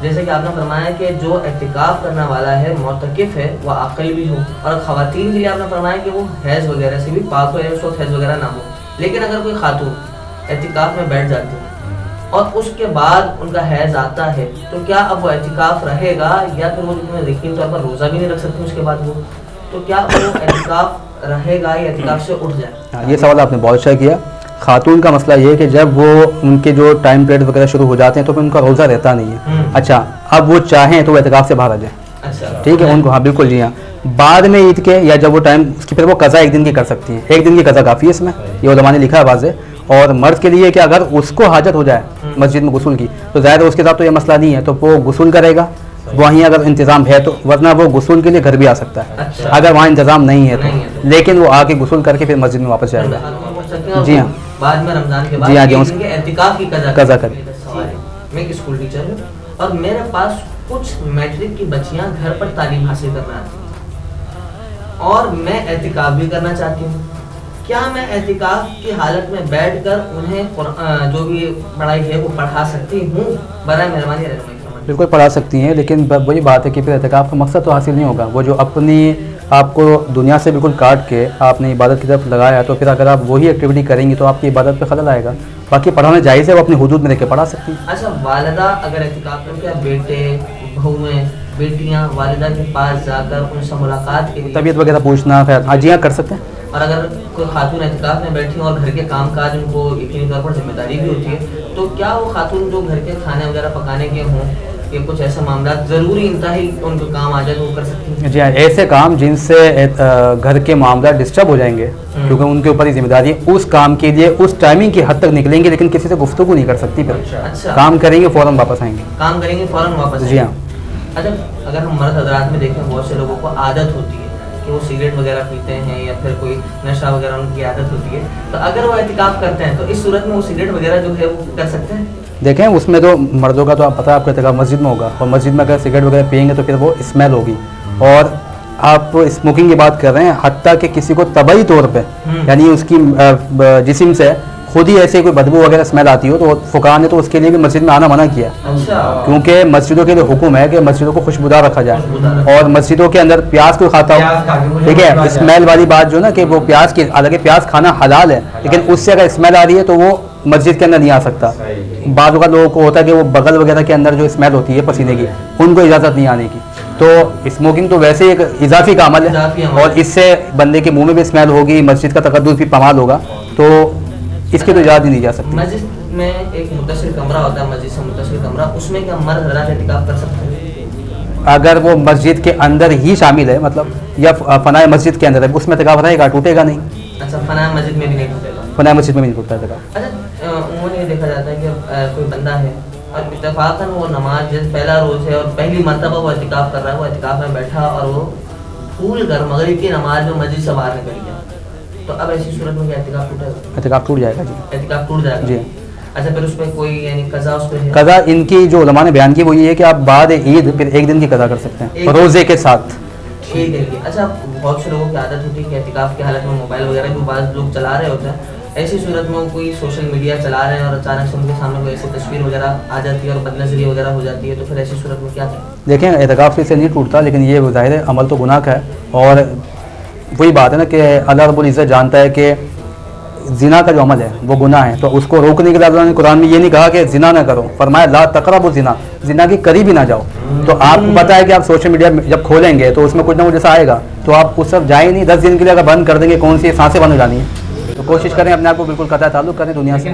جیسے کہ آپ نے فرمایا کہ جو اعتکاف کرنے والا ہے معتکف ہے وہ عاقل بھی ہو، اور خواتین کے لیے آپ نے فرمایا کہ وہ حیض وغیرہ سے بھی پاک ہو، یا اس وقت حیض وغیرہ نہ ہو. لیکن اگر کوئی خاتون اعتکاف میں بیٹھ جاتی ہے اور اس کے بعد ان کا حیض آتا ہے تو کیا اب وہ اعتکاف رہے گا، یا پھر وہ یقینی طور پر روزہ بھی نہیں رکھ سکتی اس کے بعد وہ، تو کیا وہ اعتکاف رہے گا یا اعتکاف سے اٹھ جائے؟ یہ سوال آپ نے بہت اچھا کیا. خاتون کا مسئلہ یہ ہے کہ جب وہ ان کے جو ٹائم پیریڈ وغیرہ شروع ہو جاتے ہیں تو پھر ان کا روزہ رہتا نہیں ہے. اچھا اب وہ چاہیں تو وہ اعتکاف سے باہر آ جائیں، ٹھیک ہے ان کو، ہاں بالکل جی ہاں. بعد میں عید کے یا جب وہ ٹائم اس کی پھر وہ قضا ایک دن کی کر سکتی ہیں، ایک دن کی قضا کافی ہے اس میں، یہ علماء نے لکھا ہے واضح. اور مرد کے لیے کہ اگر اس کو حاجت ہو جائے مسجد میں غسل کی تو ظاہر ہے اس کے ساتھ تو یہ مسئلہ نہیں ہے، تو وہ غسل کرے گا وہیں اگر انتظام ہے تو، ورنہ وہ غسل کے لیے گھر بھی آ سکتا ہے اگر وہاں انتظام نہیں ہے تو، لیکن وہ آ کے غسل کر کے پھر مسجد میں واپس جائے گا. جی ہاں بعد میں رمضان کے بعد جی ہاں جی اعتکاف کی قضا کرے. میں ایک اسکول ٹیچر ہوں اور میرے پاس کچھ میٹرک کی بچیاں گھر پر تعلیم حاصل کرنا آتی ہیں اور میں اعتکاف بھی کرنا چاہتی ہوں. کیا میں اعتکاف کی حالت میں بیٹھ کر انہیں جو بھی پڑھائی ہے وہ پڑھا سکتی ہوں؟ برائے مہربانی رہنمائی فرمائیں. بالکل پڑھا سکتی ہیں، لیکن وہی بات ہے کہ پھر اعتکاف کا مقصد تو حاصل نہیں ہوگا. وہ جو اپنی آپ کو دنیا سے بالکل کاٹ کے آپ نے عبادت کی طرف لگایا تو پھر اگر آپ وہی ایکٹیویٹی کریں گی تو آپ کی عبادت پہ خلل آئے گا. باقی پڑھانا جائز ہے، وہ اپنی حدود میں رہ کے پڑھا سکتی ہیں. اچھا والدہ اگر اعتکاف کرتے ہیں، بیٹے بہویں بیٹیاں والدہ کے پاس جا کر ان سے ملاقات کے لیے طبیعت وغیرہ پوچھنا، خیر ہاں جی ہاں کر سکتے ہیں. اور اگر کوئی خاتون اعتکاف میں بیٹھی ہوں اور گھر کے کام کاج ان کو یقینی طور پر ذمہ داری بھی ہوتی ہے، تو کیا وہ خاتون جو گھر کے کھانے وغیرہ پکانے کے ہوں یا کچھ ایسے معاملات ضروری انتہائی ان کو کام آ جائے تو وہ کر سکتی ہیں؟ جی ہاں ایسے کام جن سے گھر کے معاملات ڈسٹرب ہو جائیں گے کیونکہ ان کے اوپر ہی ذمہ داری ہے، اس کام کے لیے اس ٹائمنگ کی حد تک نکلیں گے، لیکن کسی سے گفتگو نہیں کر سکتی. پھر کام کریں گے فوراً واپس آئیں گے. کام کریں گے فوراً واپس. جی ہاں. اچھا اگر ہم مرد حضرات میں دیکھیں بہت سے لوگوں کو عادت ہوتی ہے کہ وہ سگریٹ وغیرہ پیتے ہیں یا پھر کوئی نشہ وغیرہ ان کی عادت ہوتی ہے، تو اگر وہ اعتکاف کرتے ہیں تو اس صورت میں وہ سگریٹ وغیرہ جو ہے وہ کر سکتے ہیں؟ دیکھیں اس میں تو مردوں کا تو آپ پتہ ہے آپ کا اعتکاف مسجد میں ہوگا، اور مسجد میں اگر سگریٹ وغیرہ پئیں گے تو پھر وہ اسمیل ہوگی. اور آپ اسموکنگ کی بات کر رہے ہیں، حتیٰ کہ کسی کو طبعی طور پہ یعنی اس کی جسم سے خود ہی ایسے کوئی بدبو وغیرہ اسمیل آتی ہو تو فقہاء نے تو اس کے لیے بھی مسجد میں آنا منع کیا، کیونکہ مسجدوں کے لیے حکم ہے کہ مسجدوں کو خوشبودار رکھا جائے. اور مسجدوں کے اندر پیاز کوئی کھاتا ہو، ٹھیک ہے، اسمیل والی بات جو نا کہ وہ پیاز کی، حالانکہ پیاز کھانا حلال ہے لیکن اس سے اگر اسمیل آ رہی ہے تو وہ مسجد کے اندر نہیں آ سکتا. بعض اوقات لوگوں کو ہوتا ہے کہ وہ بغل وغیرہ کے اندر جو اسمیل ہوتی ہے پسینے کی ان کو اجازت نہیں آنے کی. تو اسموکنگ تو ویسے ایک اضافی کا عمل ہے اور اس سے بندے کے منہ میں بھی اسمیل ہوگی، مسجد کا تقدس بھی پامال ہوگا، تو اس کی تو اجازت ہی نہیں جا سکتی. مسجد میں ایک متصل کمرہ ہوتا ہے، مسجد سے متصل کمرہ، اس میں کیا مرد حضرات اعتکاف کر سکتے ہیں؟ اگر وہ مسجد کے اندر ہی شامل ہے مطلب یا فنائے مسجد کے اندر ہے اس میں اعتکاف رہے گا، ٹوٹے گا نہیں. اچھا فنائے مسجد میں بھی نہیں ٹوٹے گا؟ فنائے مسجد میں بھی نہیں ٹوٹتا اعتکاف. اچھا عموماً یہ دیکھا جاتا ہے کہ کوئی بندہ ہے اور اتفاقاً وہ نماز جیسے پہلا روز ہے اور پہلی مرتبہ وہ اعتکاف کر رہا ہے، وہ اعتکاف میں بیٹھا اور وہ پھول کر مغرب کی نماز میں مسجد سے باہر نکل گیا، تو اب ایسی صورت میں کیا اعتکاف ٹوٹے گا؟ اعتکاف ٹوٹ جائے گا. جی اعتکاف ٹوٹ جائے گا. جی. اچھا پھر اس میں کوئی یعنی قضا اس پہ ہے؟ قضا ان کی جو علماء نے بیان کی وہ یہ ہے کہ آپ بعد عید پھر ایک دن کی قضا کر سکتے ہیں روزے کے ساتھ. ٹھیک ہے. اچھا بہت سے لوگوں کی عادت ہوتی ہے کہ اعتکاف کی حالت میں موبائل وغیرہ بھی بعض لوگ چلا رہے ہوتے ہیں، ایسی صورت میں وہ کوئی سوشل میڈیا چلا رہے ہیں اور اچانک سے ان کے سامنے کوئی ایسی تصویر وغیرہ آ جاتی ہے اور بد نظری وغیرہ ہو جاتی ہے، تو پھر ایسی صورت میں کیا کریں؟ دیکھیں اعتکاف سے نہیں ٹوٹتا، لیکن یہ ظاہر ہے عمل تو گناہ کا ہے. اور وہی بات ہے نا کہ اللہ رب العزت جانتا ہے کہ زنا کا جو عمل ہے وہ گناہ ہے، تو اس کو روکنے کے لیے اللہ نے قرآن میں یہ نہیں کہا کہ زنا نہ کرو، فرمایا لا تقربوا الزنا، زنا کے قریب ہی نہ جاؤ. تو آپ کو پتہ ہے کہ آپ سوشل میڈیا جب کھولیں گے تو اس میں کچھ نہ کچھ ایسا آئے گا، تو آپ اس طرف جائیں نہیں. 10 دن کے لیے اگر بند کر دیں گے کون سی سانسیں بند ہو جانی ہے، تو کوشش کریں اپنے آپ کو بالکل قطع تعلق کریں دنیا سے.